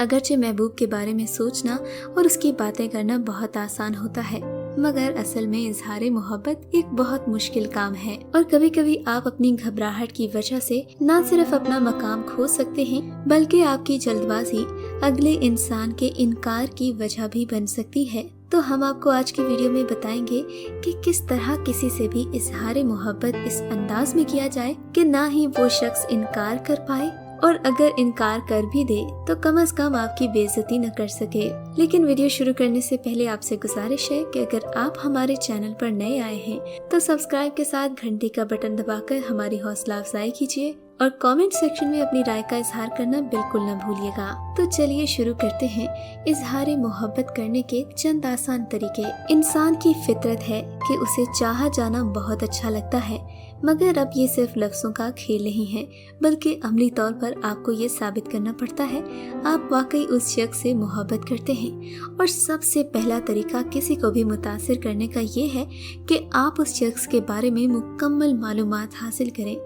अगरचे महबूब के बारे में सोचना और उसकी बातें करना बहुत आसान होता है, मगर असल में इजहार मोहब्बत एक बहुत मुश्किल काम है। और कभी कभी आप अपनी घबराहट की वजह से न सिर्फ अपना मकाम खो सकते हैं, बल्कि आपकी जल्दबाजी अगले इंसान के इनकार की वजह भी बन सकती है। तो हम आपको आज की वीडियो में बताएंगे कि किस तरह किसी से भी इजहार मोहब्बत इस अंदाज में किया जाए कि ना ही वो शख्स इनकार कर पाए, और अगर इनकार कर भी दे तो कम से कम आपकी बेइज्जती न कर सके। लेकिन वीडियो शुरू करने से पहले आपसे गुजारिश है कि अगर आप हमारे चैनल पर नए आए हैं तो सब्सक्राइब के साथ घंटी का बटन दबाकर हमारी हौसला अफजाई कीजिए और कमेंट सेक्शन में अपनी राय का इजहार करना बिल्कुल न भूलिएगा। तो चलिए शुरू करते हैं इजहार मोहब्बत करने के चंद आसान तरीके। इंसान की फितरत है कि उसे चाहा जाना बहुत अच्छा लगता है, मगर अब ये सिर्फ लफ्जों का खेल नहीं है, बल्कि अमली तौर पर आपको ये साबित करना पड़ता है आप वाकई उस शख्स से मोहब्बत करते हैं। और सबसे पहला तरीका किसी को भी मुतासिर करने का ये है कि आप उस शख्स के बारे में मुकम्मल मालूमात हासिल करें।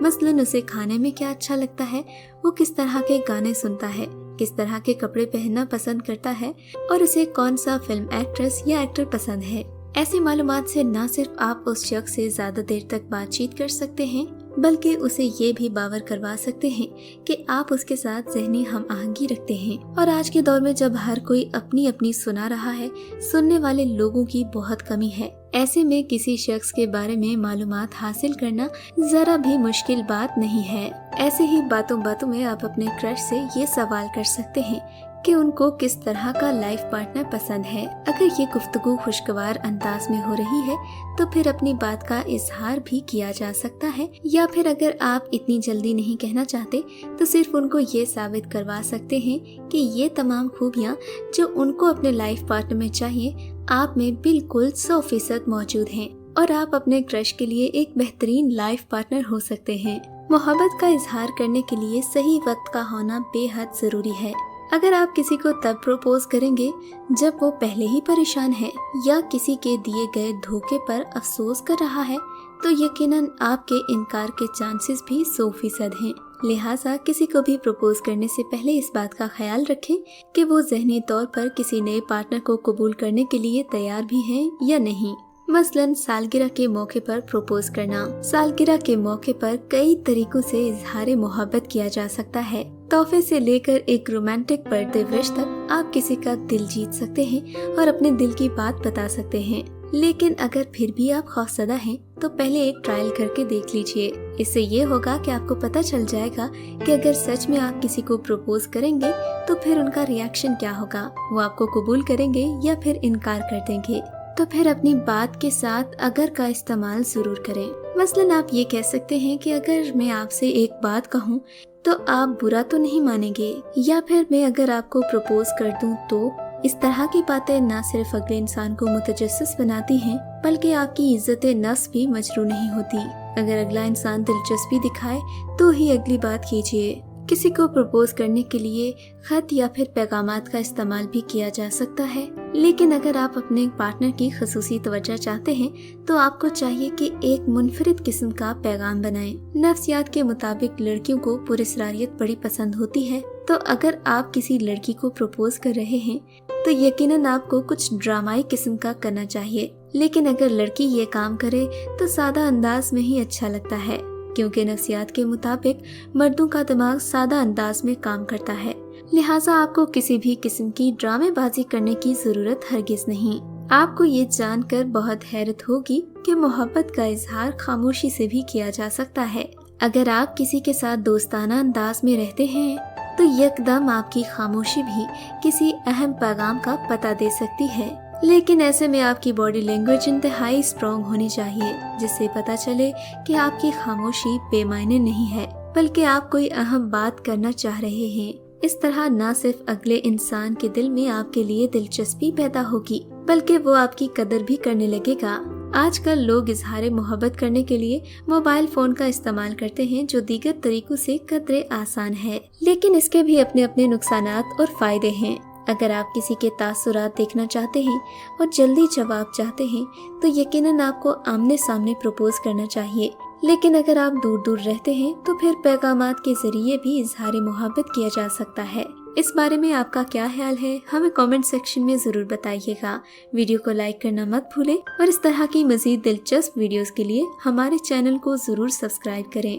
मसलन उसे खाने में क्या अच्छा लगता है, वो किस तरह के गाने सुनता है, किस तरह के कपड़े पहनना पसंद करता है और उसे कौन सा फिल्म एक्ट्रेस या एक्टर पसंद है। ऐसी मालूमात से न सिर्फ आप उस शख्स से ज्यादा देर तक बातचीत कर सकते हैं, बल्कि उसे ये भी बावर करवा सकते हैं कि आप उसके साथ ज़हनी हम आहंगी रखते हैं। और आज के दौर में जब हर कोई अपनी अपनी सुना रहा है, सुनने वाले लोगों की बहुत कमी है। ऐसे में किसी शख्स के बारे में मालूमात हासिल करना जरा भी मुश्किल बात नहीं है। ऐसे ही बातों बातों में आप अपने क्रश से ये सवाल कर सकते हैं कि उनको किस तरह का लाइफ पार्टनर पसंद है। अगर ये गुफ्तगू खुशगवार अंदाज में हो रही है तो फिर अपनी बात का इजहार भी किया जा सकता है, या फिर अगर आप इतनी जल्दी नहीं कहना चाहते तो सिर्फ उनको ये साबित करवा सकते हैं कि ये तमाम खूबियाँ जो उनको अपने लाइफ पार्टनर में चाहिए आप में बिल्कुल 100% मौजूद हैं, और आप अपने क्रश के लिए एक बेहतरीन लाइफ पार्टनर हो सकते हैं। मोहब्बत का इजहार करने के लिए सही वक्त का होना बेहद जरूरी है। अगर आप किसी को तब प्रपोज करेंगे जब वो पहले ही परेशान है या किसी के दिए गए धोखे पर अफसोस कर रहा है, तो यकीनन आपके इनकार के चांसेस भी 100% हैं। लिहाजा किसी को भी प्रपोज करने से पहले इस बात का ख्याल रखें कि वो ज़हनी तौर पर किसी नए पार्टनर को कबूल करने के लिए तैयार भी हैं या नहीं। मसलन सालगिरह के मौके पर प्रपोज करना। सालगिरह के मौके पर कई तरीकों से इजहार मोहब्बत किया जा सकता है। तोहफे से लेकर एक रोमांटिक बर्थडे विश तक आप किसी का दिल जीत सकते हैं और अपने दिल की बात बता सकते हैं। लेकिन अगर फिर भी आप खौफजदा हैं तो पहले एक ट्रायल करके देख लीजिए। इससे ये होगा कि आपको पता चल जाएगा कि अगर सच में आप किसी को प्रपोज करेंगे तो फिर उनका रिएक्शन क्या होगा। वो आपको कबूल करेंगे या फिर इनकार कर देंगे। तो फिर अपनी बात के साथ अगर का इस्तेमाल जरूर करें। मसलन आप ये कह सकते हैं कि अगर मैं आपसे एक बात कहूँ तो आप बुरा तो नहीं मानेंगे, या फिर मैं अगर आपको प्रपोज कर दूं तो। इस तरह की बातें न सिर्फ अगले इंसान को मुतजस्सिस बनाती हैं, बल्कि आपकी इज्जत नफ्स भी मजरू नहीं होती। अगर अगला इंसान दिलचस्पी दिखाए तो ही अगली बात कीजिए। किसी को प्रपोज करने के लिए खत या फिर पैगामात का इस्तेमाल भी किया जा सकता है, लेकिन अगर आप अपने पार्टनर की खसूसी तवज्जो चाहते हैं तो आपको चाहिए कि एक मुनफरिद किस्म का पैगाम बनाएं। नफ्सियात के मुताबिक लड़कियों को पुरस्रारियत बड़ी पसंद होती है, तो अगर आप किसी लड़की को प्रपोज कर रहे हैं तो यकीनन आपको कुछ ड्रामाई किस्म का करना चाहिए। लेकिन अगर लड़की ये काम करे तो सादा अंदाज में ही अच्छा लगता है, क्योंकि नफ्सियात के मुताबिक मर्दों का दिमाग सादा अंदाज में काम करता है। लिहाजा आपको किसी भी किस्म की ड्रामेबाजी करने की जरूरत हरगिज नहीं। आपको ये जानकर बहुत हैरत होगी कि मोहब्बत का इजहार खामोशी से भी किया जा सकता है। अगर आप किसी के साथ दोस्ताना अंदाज में रहते हैं तो यकदम आपकी खामोशी भी किसी अहम पैगाम का पता दे सकती है। लेकिन ऐसे में आपकी बॉडी लैंग्वेज इंतहाई स्ट्रॉन्ग होनी चाहिए, जिससे पता चले कि आपकी खामोशी बेमायने नहीं है, बल्कि आप कोई अहम बात करना चाह रहे हैं। इस तरह न सिर्फ अगले इंसान के दिल में आपके लिए दिलचस्पी पैदा होगी, बल्कि वो आपकी कदर भी करने लगेगा। आजकल लोग इजहार मोहब्बत करने के लिए मोबाइल फोन का इस्तेमाल करते हैं, जो दीगर तरीकों से कदरे आसान है, लेकिन इसके भी अपने अपने नुकसानात और फायदे हैं। अगर आप किसी के तासुरात देखना चाहते हैं और जल्दी जवाब चाहते हैं तो यकीनन आपको आमने सामने प्रपोज करना चाहिए। लेकिन अगर आप दूर दूर रहते हैं तो फिर पैगामात के जरिए भी इजहार मोहब्बत किया जा सकता है। इस बारे में आपका क्या ख्याल है हमें कमेंट सेक्शन में जरूर बताइएगा। वीडियो को लाइक करना मत भूलें और इस तरह की मजीद दिलचस्प वीडियोस के लिए हमारे चैनल को जरूर सब्सक्राइब करें।